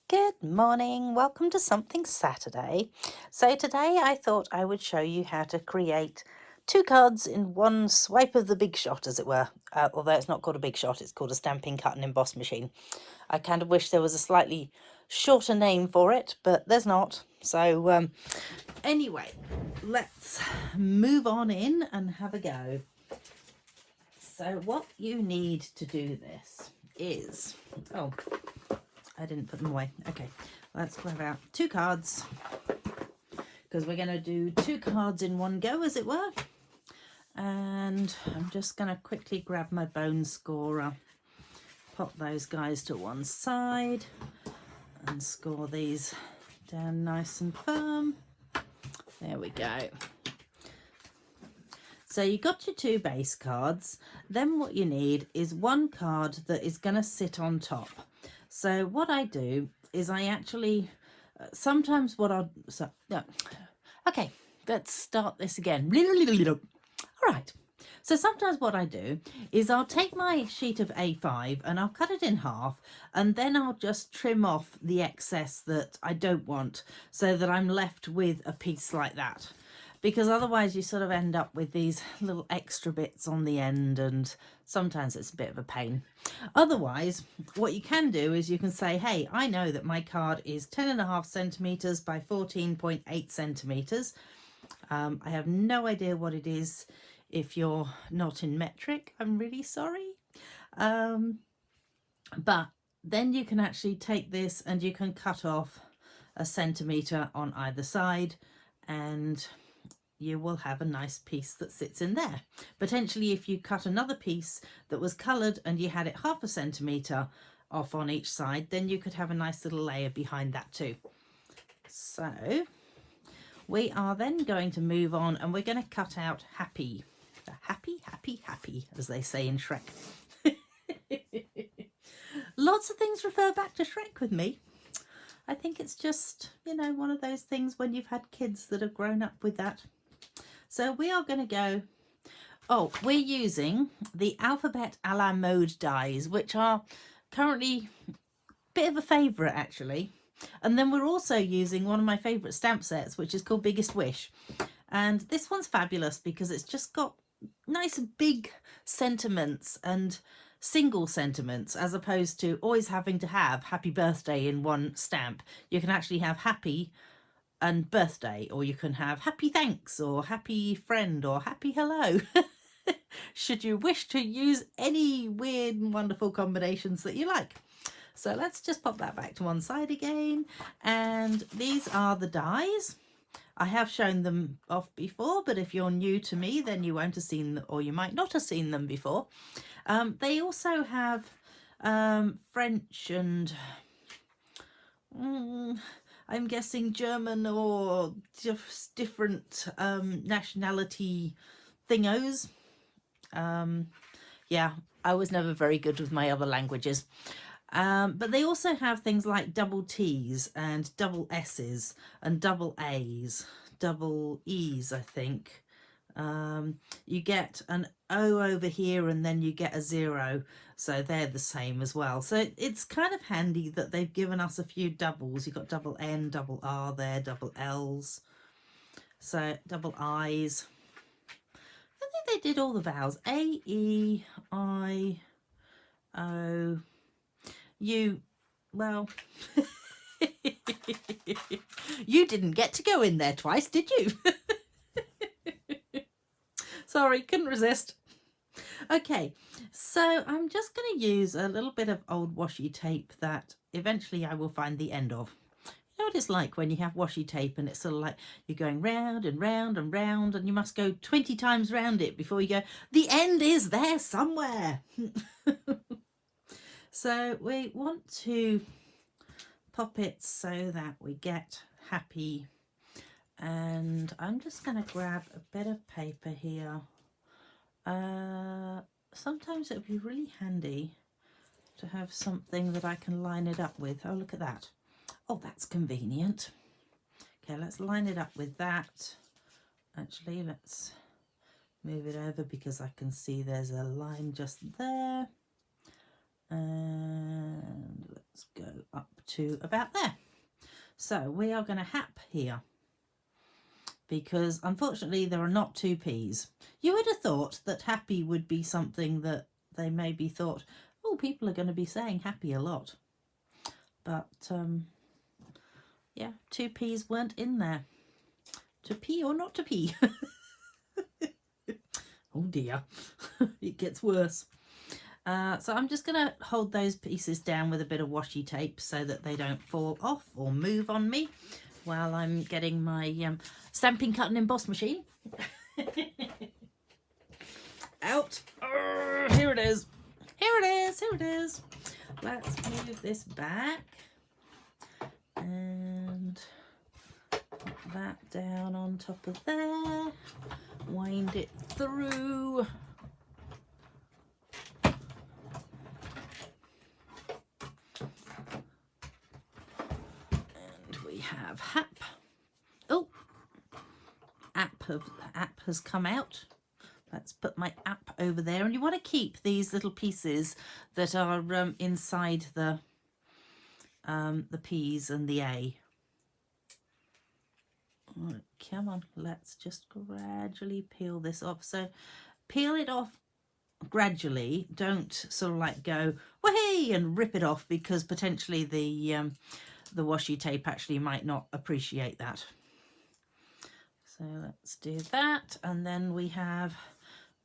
Good morning. Welcome to Something Saturday. So today I thought I would show you how to create two cards in one swipe of the big shot, as it were. Although it's not called a big shot, it's called a stamping, cut and emboss machine. I kind of wish there was a slightly shorter name for it, but there's not. So anyway, let's move on in and have a go. So what you need to do this is, oh, I didn't put them away. Okay, let's grab out two cards because we're going to do two cards in one go, as it were. And I'm just going to quickly grab my bone scorer, pop those guys to one side and score these down nice and firm. There we go. So you got your two base cards. Then what you need is one card that is going to sit on top. So what I do is I actually, sometimes what I'll, so, no. Okay, let's start this again. All right. So sometimes what I do is I'll take my sheet of A5 and I'll cut it in half, and then I'll just trim off the excess that I don't want so that I'm left with a piece like that. Because otherwise you sort of end up with these little extra bits on the end, and sometimes it's a bit of a pain. Otherwise, what you can do is you can say, hey, I know that my card is 10.5 centimetres by 14.8 centimetres. I have no idea what it is. If you're not in metric, I'm really sorry. But then you can actually take this and you can cut off a centimetre on either side, and you will have a nice piece that sits in there. Potentially, if you cut another piece that was coloured and you had it half a centimetre off on each side, then you could have a nice little layer behind that too. So we are then going to move on and we're going to cut out happy. Happy, happy, happy, as they say in Shrek. Lots of things refer back to Shrek with me. I think it's just, you know, one of those things when you've had kids that have grown up with that. So we are going to go, oh, we're using the Alphabet a la Mode dies, which are currently a bit of a favourite actually. And then we're also using one of my favourite stamp sets, which is called Biggest Wish. And this one's fabulous because it's just got nice big sentiments and single sentiments, as opposed to always having to have happy birthday in one stamp. You can actually have happy and birthday, or you can have happy thanks or happy friend or happy hello. Should you wish to use any weird and wonderful combinations that you like. So let's just pop that back to one side again. And these are the dies. I have shown them off before, but if you're new to me, then you won't have seen them, or you might not have seen them before. They also have French and I'm guessing German or just different nationality thingos. Yeah, I was never very good with my other languages. But they also have things like double T's and double S's and double A's, double E's, I think. You get an O over here and then you get a 0. So they're the same as well. So it's kind of handy that they've given us a few doubles. You've got double N, double R there, double L's. So double I's. I think they did all the vowels. A, E, I, O, U. Well, you didn't get to go in there twice, did you? Sorry, couldn't resist. Okay, so I'm just going to use a little bit of old washi tape that eventually I will find the end of. You know what it's like when you have washi tape and it's sort of like you're going round and round and round, and you must go 20 times round it before you go, the end is there somewhere. So we want to pop it so that we get happy. And I'm just going to grab a bit of paper here. Sometimes it would be really handy to have something that I can line it up with. Oh, look at that. Oh, that's convenient. Okay, let's line it up with that. Actually, let's move it over because I can see there's a line just there. And let's go up to about there. So we are going to hap here, because unfortunately there are not 2 P's. You would have thought that happy would be something that they maybe thought, oh, people are going to be saying happy a lot. But yeah, 2 P's weren't in there. To pee or not to pee? Oh dear, it gets worse. So I'm just going to hold those pieces down with a bit of washi tape so that they don't fall off or move on me while I'm getting my stamping, cut and emboss machine. Out. Here it is. Here it is. Here it is. Let's move this back and put that down on top of there. Wind it through. Have hap. Oh, app has come out. Let's put my app over there, and you want to keep these little pieces that are inside the P's and the A. Oh, come on, let's just gradually peel this off. So peel it off gradually. Don't sort of like go wahey and rip it off, because potentially the washi tape actually might not appreciate that. So let's do that, and then we have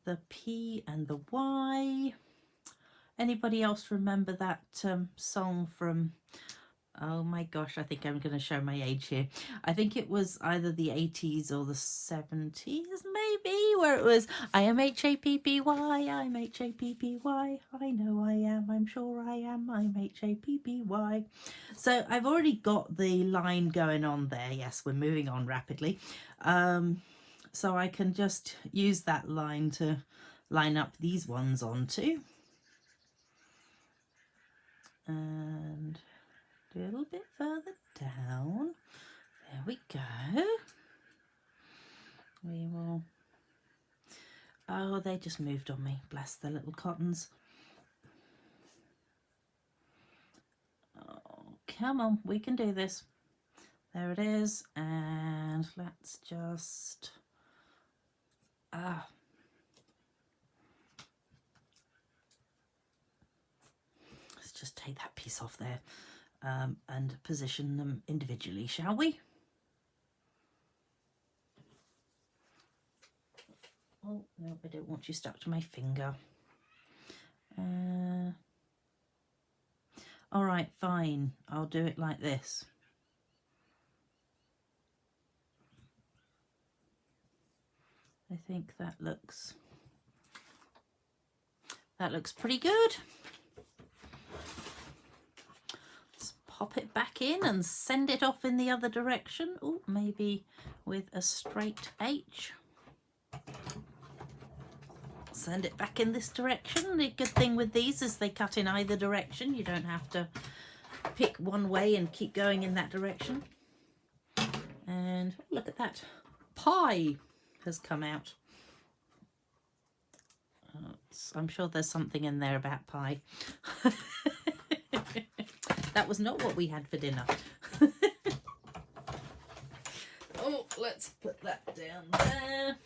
the P and the Y. Anybody else remember that song from, oh my gosh, I think I'm going to show my age here. I think it was either the 80s or the 70s maybe, where it was, I am H-A-P-P-Y, I'm H-A-P-P-Y, I know I am, I'm sure I am, I'm H-A-P-P-Y. So I've already got the line going on there. Yes, we're moving on rapidly. So I can just use that line to line up these ones onto. And do a little bit further down. There we go. We will. Oh, they just moved on me. Bless the little cottons. Oh, come on, we can do this. There it is. And let's just. Let's just take that piece off there. And position them individually, shall we? Oh, no, I don't want you stuck to my finger. All right, fine. I'll do it like this. I think that looks pretty good. Pop it back in and send it off in the other direction. Oh, maybe with a straight H. Send it back in this direction. The good thing with these is they cut in either direction. You don't have to pick one way and keep going in that direction. And look at that. Pie has come out. I'm sure there's something in there about pie. That was not what we had for dinner. Oh, let's put that down there.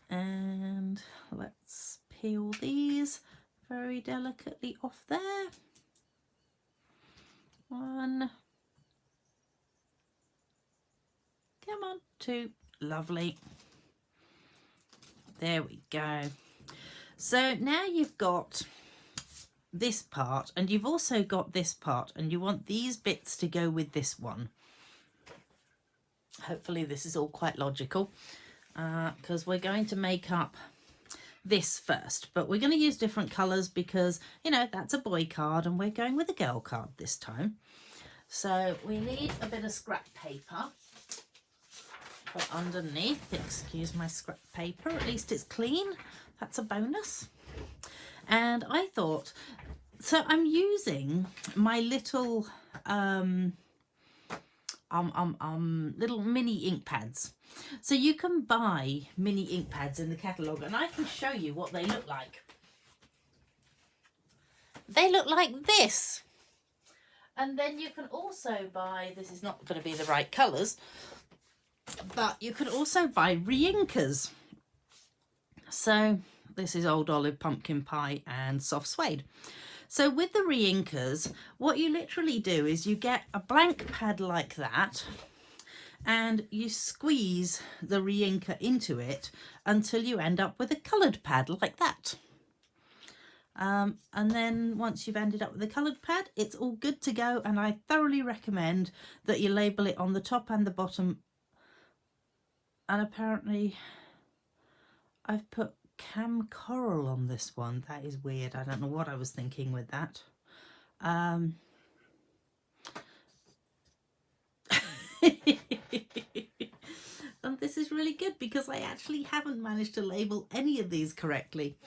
And let's peel these very delicately off there. 1. Come on, 2. Lovely. There we go. So now you've got this part, and you've also got this part, and you want these bits to go with this one. Hopefully this is all quite logical, because we're going to make up this first, but we're going to use different colours because, you know, that's a boy card and we're going with a girl card this time. So we need a bit of scrap paper for underneath. Excuse my scrap paper, at least it's clean. That's a bonus. And I thought, so I'm using my little little mini ink pads. So you can buy mini ink pads in the catalogue, and I can show you what they look like. They look like this. And then you can also buy, this is not going to be the right colours, but you could also buy reinkers. So this is Old Olive, Pumpkin Pie and Soft Suede. So with the reinkers, what you literally do is you get a blank pad like that and you squeeze the reinker into it until you end up with a coloured pad like that. And then once you've ended up with a coloured pad, it's all good to go, and I thoroughly recommend that you label it on the top and the bottom. And apparently I've put Cam Coral on this one. That is weird. I don't know what I was thinking with that. And this is really good because I actually haven't managed to label any of these correctly.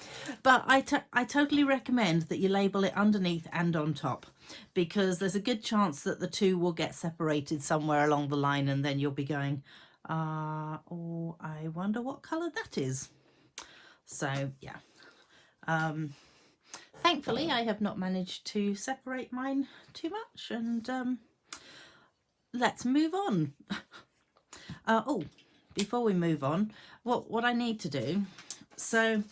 But I totally recommend that you label it underneath and on top, because there's a good chance that the two will get separated somewhere along the line, and then you'll be going, oh, I wonder what colour that is. So yeah, thankfully I have not managed to separate mine too much, and let's move on. Oh, before we move on, what I need to do, so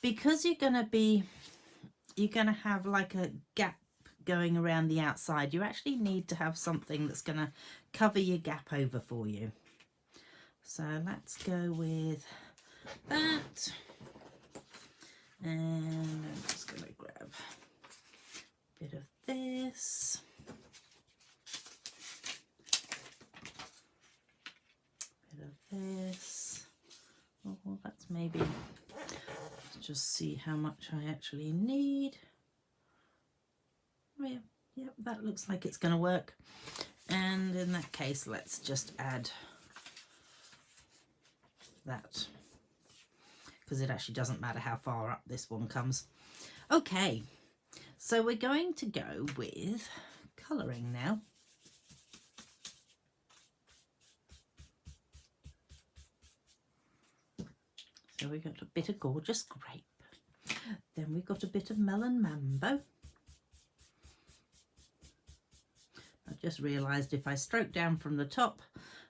because you're going to have like a gap going around the outside, you actually need to have something that's going to cover your gap over for you. So let's go with that. And I'm just going to grab a bit of this. Bit of this. Oh, that's maybe, let's just see how much I actually need. Oh yeah, yep, that looks like it's going to work. And in that case, let's just add that, because it actually doesn't matter how far up this one comes. Okay, so we're going to go with colouring now. So we got a bit of Gorgeous Grape, then we've got a bit of Melon Mambo. I just realised if I stroke down from the top,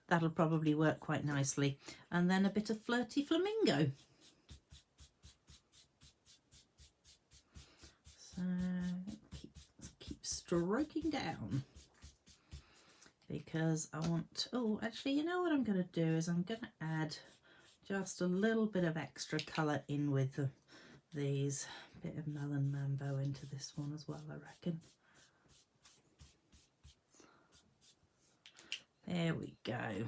that'll probably work quite nicely. And then a bit of Flirty Flamingo. So keep stroking down, because I want, oh, actually, you know what I'm going to do is I'm going to add just a little bit of extra colour in with these, bit of Melon Mambo into this one as well, I reckon. There we go.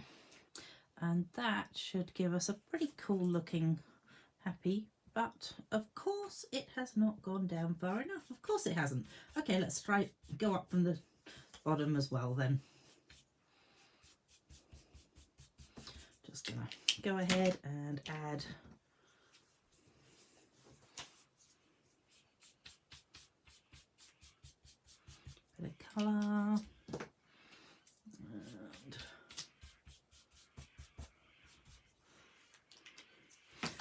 And that should give us a pretty cool looking happy, but of course it has not gone down far enough. Of course it hasn't. Okay, let's try go up from the bottom as well then. Just gonna go ahead and add a bit of colour.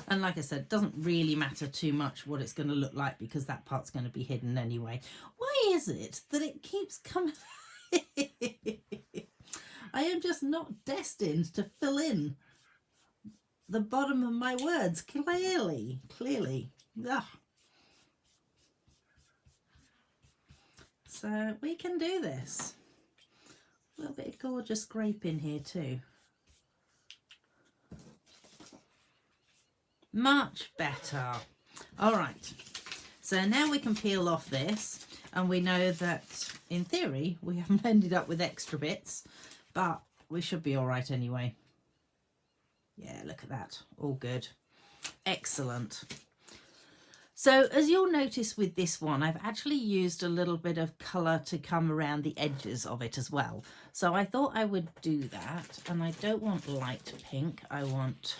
And like I said, it doesn't really matter too much what it's going to look like, because that part's going to be hidden anyway. Why is it that it keeps coming? I am just not destined to fill in the bottom of my words. Clearly. Ugh. So we can do this. A little bit of Gorgeous Grape in here too. Much better. All right, so now we can peel off this, and we know that in theory we haven't ended up with extra bits, but we should be all right anyway. Yeah, look at that, all good, excellent. So as you'll notice with this one, I've actually used a little bit of colour to come around the edges of it as well. So I thought I would do that, and I don't want light pink, I want,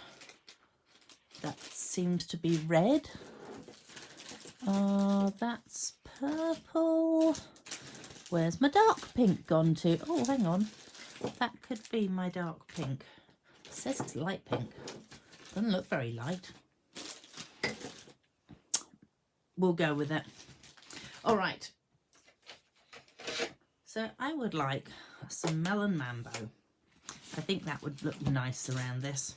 that seems to be red. That's purple. Where's my dark pink gone to? Oh, hang on. That could be my dark pink. It says it's light pink. Doesn't look very light. We'll go with it. All right. So I would like some Melon Mambo. I think that would look nice around this.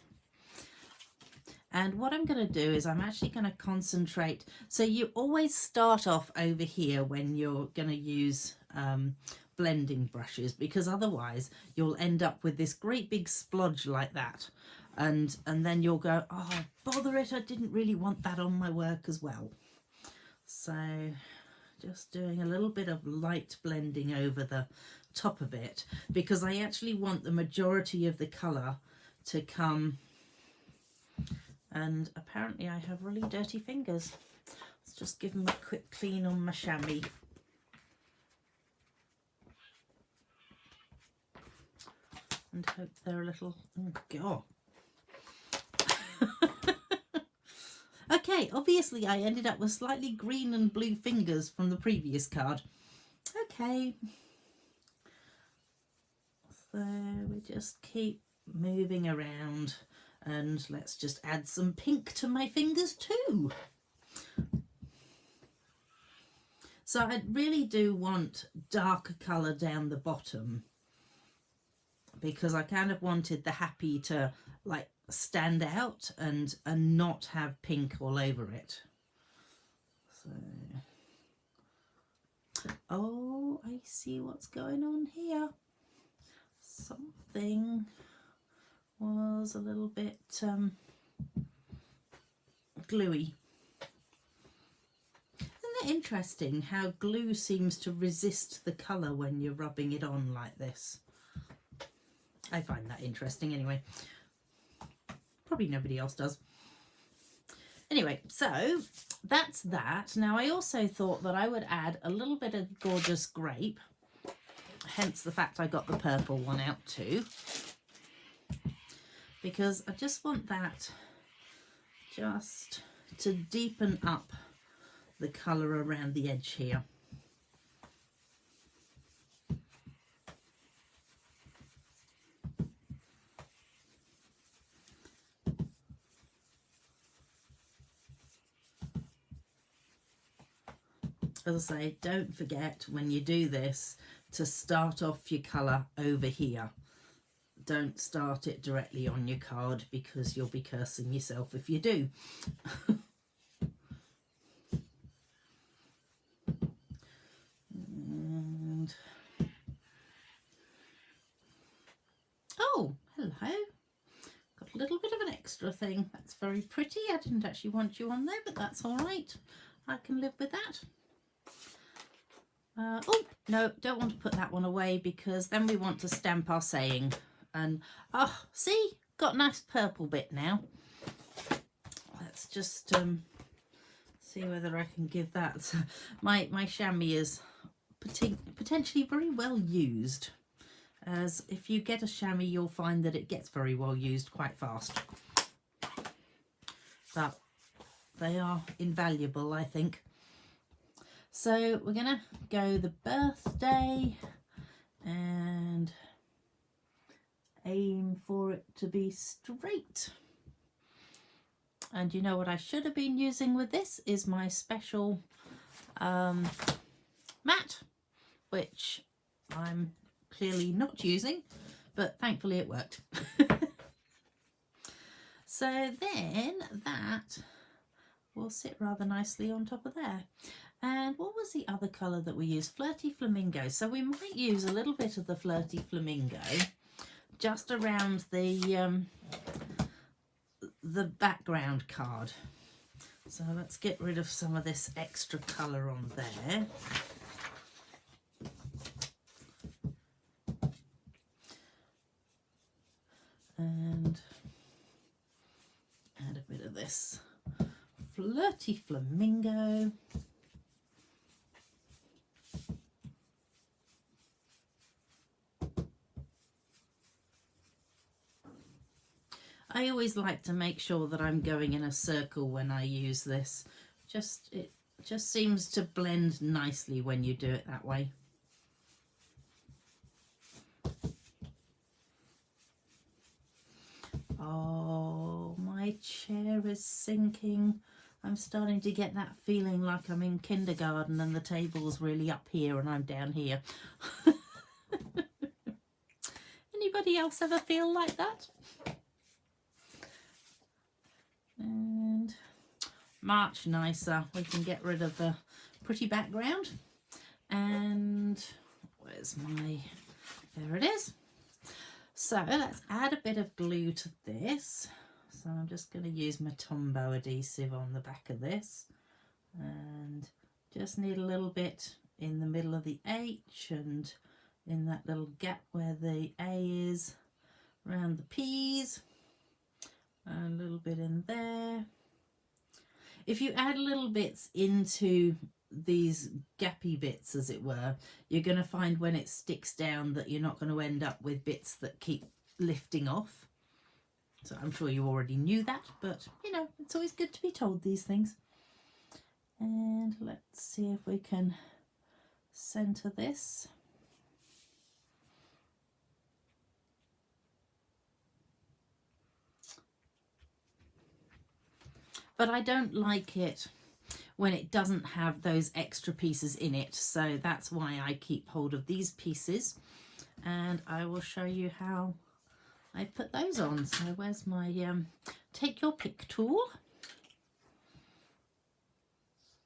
And what I'm going to do is I'm actually going to concentrate. So you always start off over here when you're going to use blending brushes, because otherwise you'll end up with this great big splodge like that. And then you'll go, oh, bother it, I didn't really want that on my work as well. So just doing a little bit of light blending over the top of it, because I actually want the majority of the colour to come. And apparently I have really dirty fingers. Let's just give them a quick clean on my chamois. And hope they're a little, oh God. Okay, obviously I ended up with slightly green and blue fingers from the previous card. Okay. So we just keep moving around, and let's just add some pink to my fingers too. So I really do want darker colour down the bottom, because I kind of wanted the happy to like stand out and not have pink all over it. So, oh, I see what's going on here. Something was a little bit gluey. Isn't it interesting how glue seems to resist the colour when you're rubbing it on like this? I find that interesting anyway. Probably nobody else does. Anyway, so that's that. Now I also thought that I would add a little bit of Gorgeous Grape, hence the fact I got the purple one out too, because I just want that just to deepen up the colour around the edge here. As I say, don't forget when you do this to start off your colour over here. Don't start it directly on your card, because you'll be cursing yourself if you do. And oh, hello. Got a little bit of an extra thing. That's very pretty. I didn't actually want you on there, but that's all right. I can live with that. Oh, no, don't want to put that one away, because then we want to stamp our saying. And, oh, see, got a nice purple bit now. Let's just see whether I can give that. My chamois is potentially very well used, as if you get a chamois, you'll find that it gets very well used quite fast. But they are invaluable, I think. So we're going to go the birthday and aim for it to be straight. And you know what I should have been using with this is my special mat, which I'm clearly not using, but thankfully it worked. So then that will sit rather nicely on top of there. And what was the other colour that we used? Flirty Flamingo. So we might use a little bit of the Flirty Flamingo just around the background card. So let's get rid of some of this extra colour on there. And add a bit of this Flirty Flamingo. I always like to make sure that I'm going in a circle when I use this. It just seems to blend nicely when you do it that way. Oh, my chair is sinking. I'm starting to get that feeling like I'm in kindergarten and the table's really up here and I'm down here. Anybody else ever feel like that? And much nicer. We can get rid of the pretty background. And where's my, there it is. So let's add a bit of glue to this. So I'm just going to use my Tombow adhesive on the back of this, and just need a little bit in the middle of the H and in that little gap where the A is, around the P's, and a little bit in there. If you add little bits into these gappy bits, as it were, you're going to find when it sticks down that you're not going to end up with bits that keep lifting off. So I'm sure you already knew that, but you know, it's always good to be told these things. And let's see if we can center this. But I don't like it when it doesn't have those extra pieces in it, so that's why I keep hold of these pieces, and I will show you how I put those on. So where's my take your pick tool,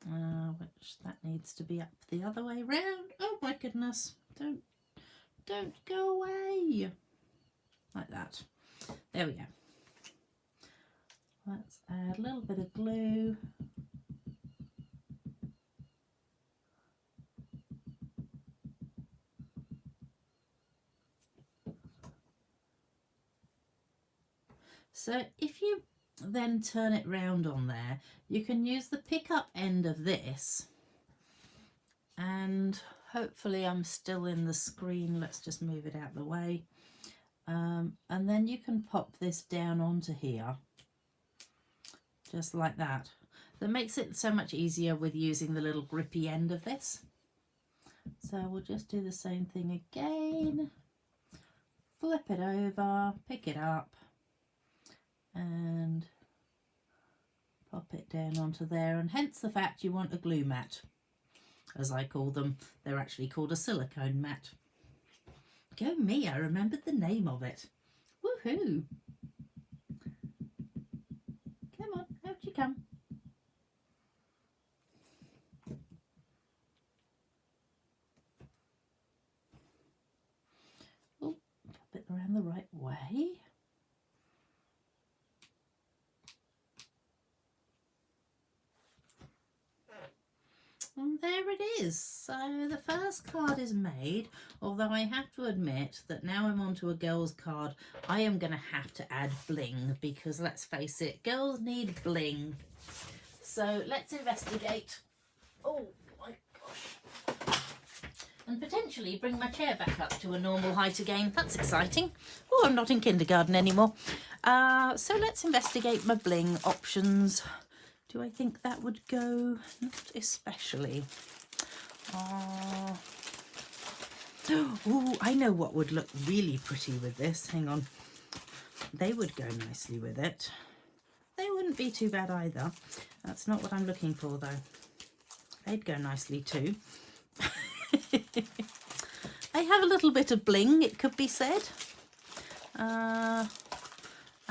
which that needs to be up the other way round. Oh my goodness, don't go away, like that. There we go. Let's add a little bit of glue. So if you then turn it round on there, you can use the pickup end of this, and hopefully I'm still in the screen. Let's just move it out of the way. And then you can pop this down onto here, just like that. That makes it so much easier with using the little grippy end of this. So we'll just do the same thing again. Flip it over, pick it up, and pop it down onto there, and hence the fact you want a glue mat, as I call them. They're actually called a silicone mat. Go me, I remembered the name of it. Woohoo! Come on, out you come. Oh, pop it around the right way. And there it is. So the first card is made, although I have to admit that now I'm onto a girls card, I am going to have to add bling, because let's face it, girls need bling. So let's investigate. Oh my gosh. And potentially bring my chair back up to a normal height again. That's exciting. Oh, I'm not in kindergarten anymore. So let's investigate my bling options. Do I think that would go? Not especially. Oh, I know what would look really pretty with this. Hang on. They would go nicely with it. They wouldn't be too bad either. That's not what I'm looking for, though. They'd go nicely too. I have a little bit of bling, it could be said.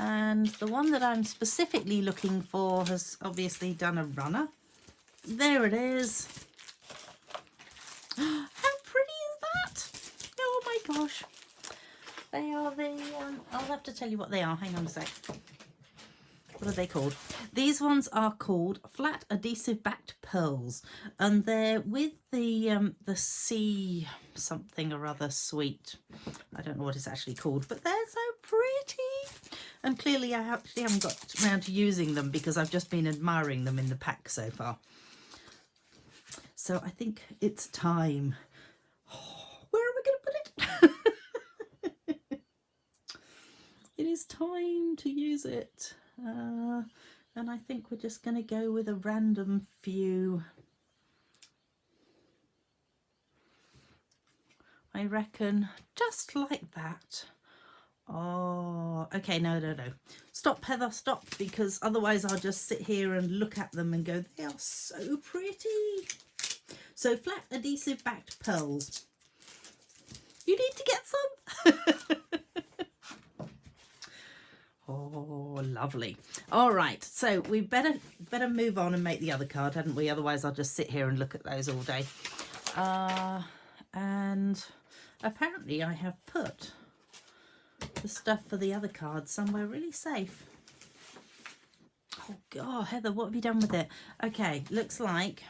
And the one that I'm specifically looking for has obviously done a runner. There it is. How pretty is that? Oh my gosh. They are the, I'll have to tell you what they are. Hang on a sec. What are they called? These ones are called flat adhesive backed pearls, and they're with the sea something or other sweet. I don't know what it's actually called, but they're so pretty. And clearly I actually haven't got around to using them because I've just been admiring them in the pack so far. So I think it's time. Oh, where am I going to put it? It is time to use it. And I think we're just going to go with a random few. I reckon just like that. Oh, okay, no. Stop, Heather, stop, because otherwise I'll just sit here and look at them and go, they are so pretty. So flat adhesive backed pearls. You need to get some. Lovely. All right, so we better move on and make the other card, hadn't we? Otherwise I'll just sit here and look at those all day. And apparently I have put the stuff for the other card somewhere really safe. Oh God, Heather, what have you done with it? Okay, looks like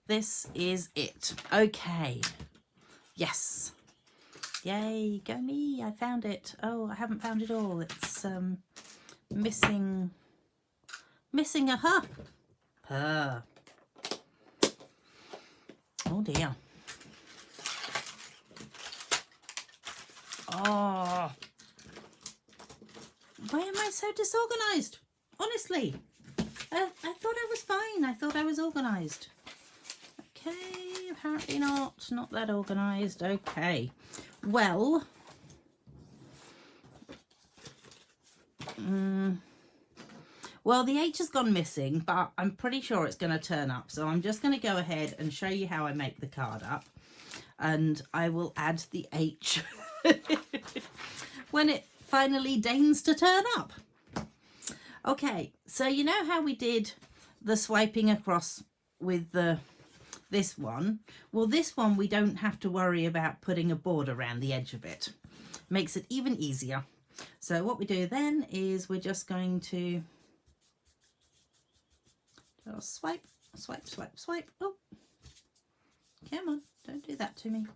this is it. Okay, yes, yay, go me, I found it. Oh, I haven't found it all. It's missing a her. Oh dear. Oh, why am I so disorganized? Honestly, I thought I was fine. I thought I was organized. Okay, apparently not that organized. Okay, well, well, the H has gone missing, but I'm pretty sure it's going to turn up. So I'm just going to go ahead and show you how I make the card up, and I will add the H when it finally deigns to turn up. Okay, so you know how we did the swiping across with this one? Well, this one we don't have to worry about putting a border around the edge of it. Makes it even easier. So what we do then is we're just going to just swipe, swipe, swipe, swipe. Oh, come on, don't do that to me.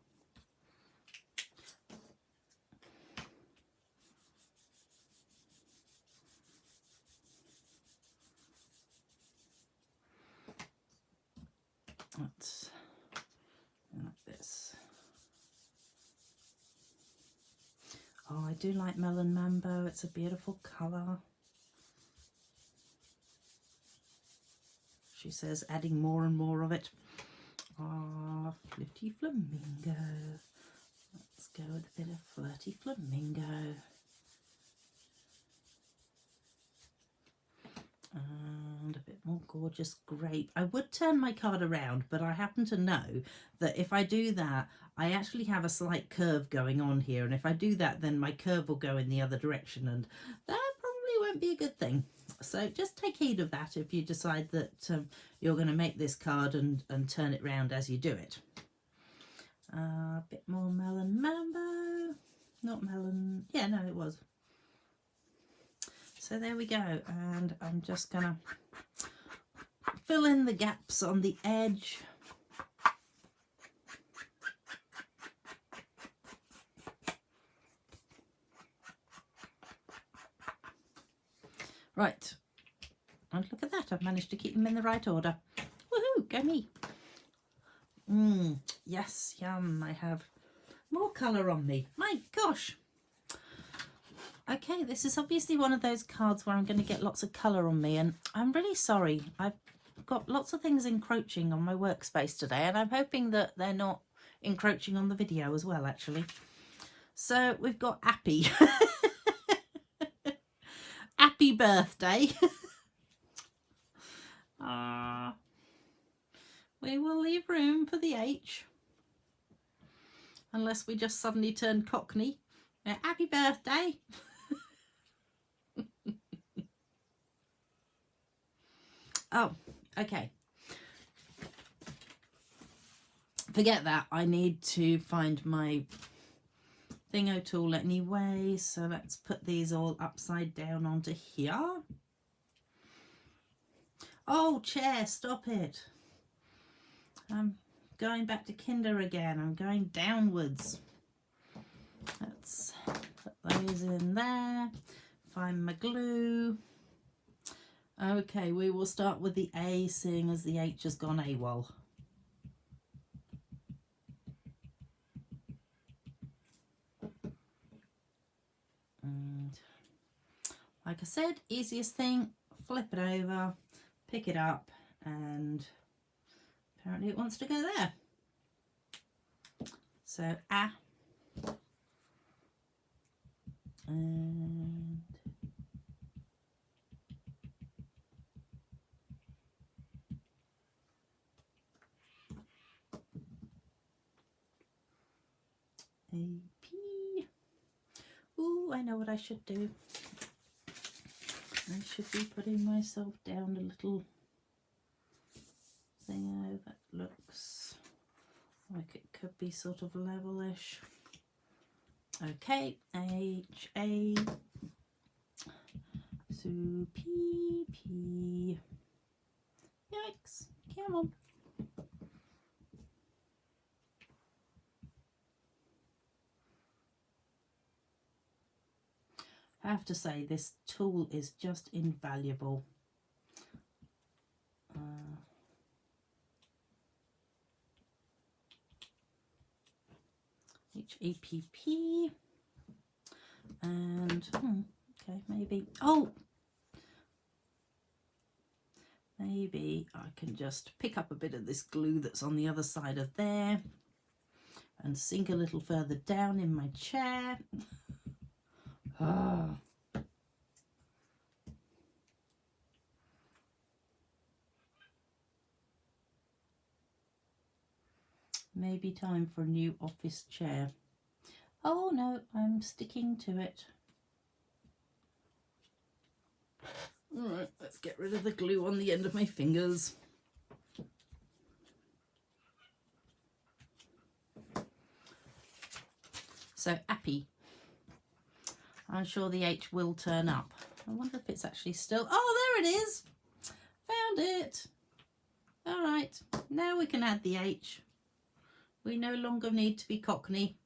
Let's like this. Oh, I do like Melon Mambo. It's a beautiful colour. She says adding more and more of it. Ah, Flirty Flamingo. Let's go with a bit of Flirty Flamingo. And a bit more Gorgeous Grape. I would turn my card around, but I happen to know that if I do that, I actually have a slight curve going on here. And if I do that, then my curve will go in the other direction, and that probably won't be a good thing. So just take heed of that if you decide that you're going to make this card and turn it round as you do it. A bit more Melon Mambo. Not melon. Yeah, no, it was. So there we go, and I'm just gonna fill in the gaps on the edge. Right, and look at that, I've managed to keep them in the right order. Woohoo, go me. Yes, yum, I have more colour on me. My gosh. Okay, this is obviously one of those cards where I'm going to get lots of colour on me, and I'm really sorry. I've got lots of things encroaching on my workspace today, and I'm hoping that they're not encroaching on the video as well, actually. So we've got Appy. Happy birthday. We will leave room for the H. Unless we just suddenly turn Cockney. Happy birthday. Oh, okay. Forget that. I need to find my Thingo tool anyway. So let's put these all upside down onto here. Oh, chair, stop it. I'm going back to Kinder again. I'm going downwards. Let's put those in there. Find my glue. Okay, we will start with the A, seeing as the H has gone AWOL. And like I said, easiest thing, flip it over, pick it up, and apparently it wants to go there. So A. And AP. Ooh, I know what I should do. I should be putting myself down a little thingo that looks like it could be sort of levelish. Okay, H-A, so P-P, yikes, come on. I have to say, this tool is just invaluable. H-A-P-P, and okay, maybe, maybe I can just pick up a bit of this glue that's on the other side of there and sink a little further down in my chair. Maybe time for a new office chair. Oh no, I'm sticking to it. Alright, let's get rid of the glue on the end of my fingers. So, happy. I'm sure the H will turn up. I wonder if it's actually still... Oh, there it is! Found it! Alright, now we can add the H. We no longer need to be Cockney.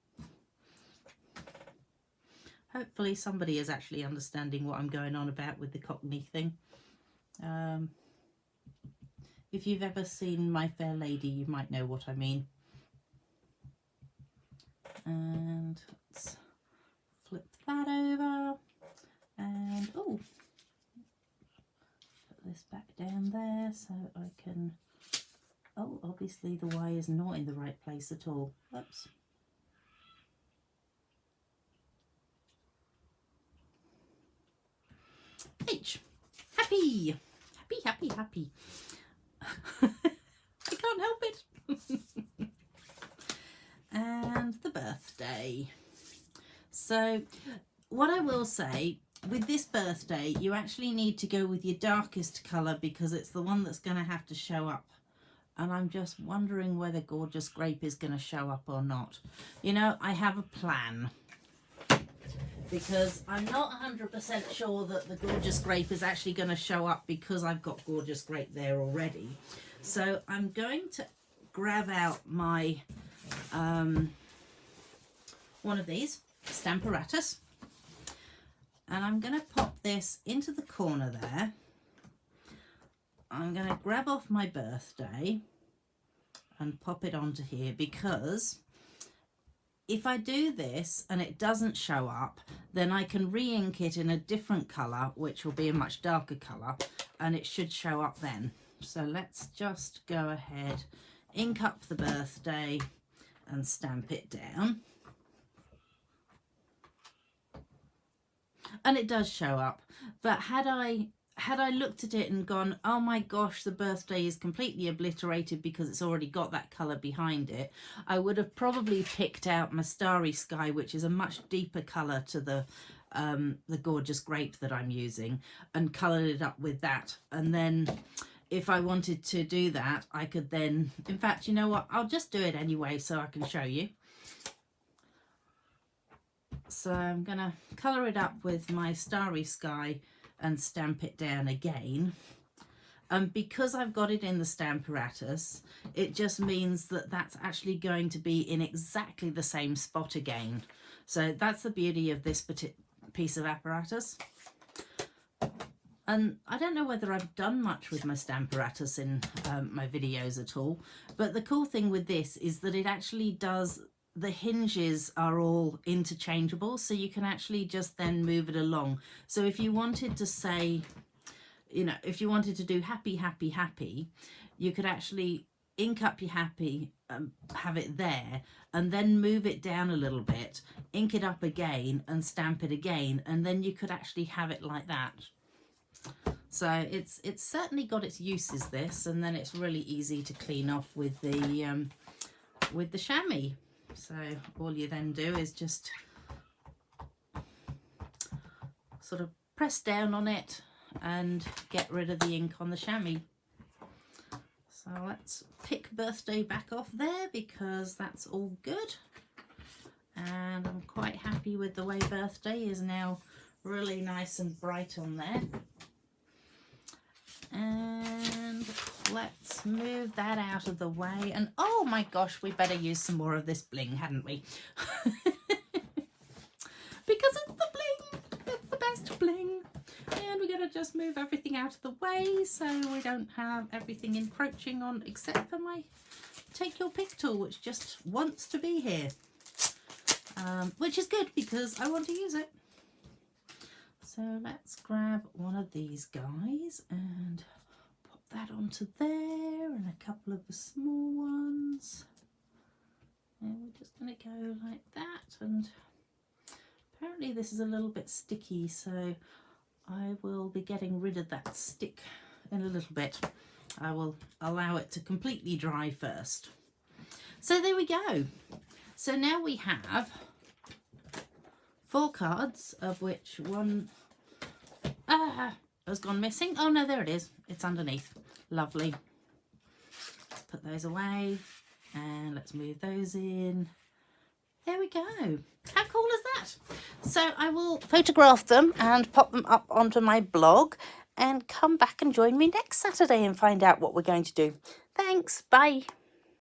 Hopefully somebody is actually understanding what I'm going on about with the Cockney thing. If you've ever seen My Fair Lady, you might know what I mean. And let's flip that over. And, oh, put this back down there so I can... Oh, obviously the Y is not in the right place at all. Whoops. H. Happy. Happy, happy, happy. I can't help it. And the birthday. So what I will say, with this birthday, you actually need to go with your darkest colour because it's the one that's going to have to show up. And I'm just wondering whether Gorgeous Grape is going to show up or not. You know, I have a plan. Because I'm not 100% sure that the Gorgeous Grape is actually going to show up because I've got Gorgeous Grape there already. So I'm going to grab out my, one of these, Stamparatus. And I'm going to pop this into the corner there. I'm going to grab off my birthday and pop it onto here because if I do this and it doesn't show up, then I can re-ink it in a different colour, which will be a much darker colour, and it should show up then. So let's just go ahead, ink up the birthday and stamp it down. And it does show up, but had I looked at it and gone, oh my gosh, the birthday is completely obliterated because it's already got that colour behind it, I would have probably picked out my Starry Sky, which is a much deeper colour to the Gorgeous Grape that I'm using, and coloured it up with that. And then if I wanted to do that, I could then, in fact, you know what, I'll just do it anyway so I can show you. So I'm going to colour it up with my Starry Sky and stamp it down again. And because I've got it in the Stamparatus, it just means that that's actually going to be in exactly the same spot again. So that's the beauty of this piece of apparatus. And I don't know whether I've done much with my Stamparatus in my videos at all, but the cool thing with this is that it actually does, the hinges are all interchangeable, so you can actually just then move it along. So if you wanted to say, you know, if you wanted to do happy, happy, happy, you could actually ink up your happy, have it there, and then move it down a little bit, ink it up again and stamp it again, and then you could actually have it like that. So it's certainly got its uses, this, and then it's really easy to clean off with the chamois. So all you then do is just sort of press down on it and get rid of the ink on the chamois. So let's pick birthday back off there because that's all good. And I'm quite happy with the way birthday is now really nice and bright on there. And let's move that out of the way. And oh my gosh, we better use some more of this bling, hadn't we? Because it's the bling, it's the best bling. And we're going to just move everything out of the way so we don't have everything encroaching on, except for my Take Your Pick tool, which just wants to be here. Which is good because I want to use it. So let's grab one of these guys and pop that onto there, and a couple of the small ones. And we're just going to go like that. And apparently this is a little bit sticky, so I will be getting rid of that stick in a little bit. I will allow it to completely dry first. So there we go. So now we have 4 cards, of which one has gone missing. Oh no, there it is. It's underneath. Lovely. Let's put those away and let's move those in. There we go. How cool is that? So I will photograph them and pop them up onto my blog, and come back and join me next Saturday and find out what we're going to do. Thanks. Bye.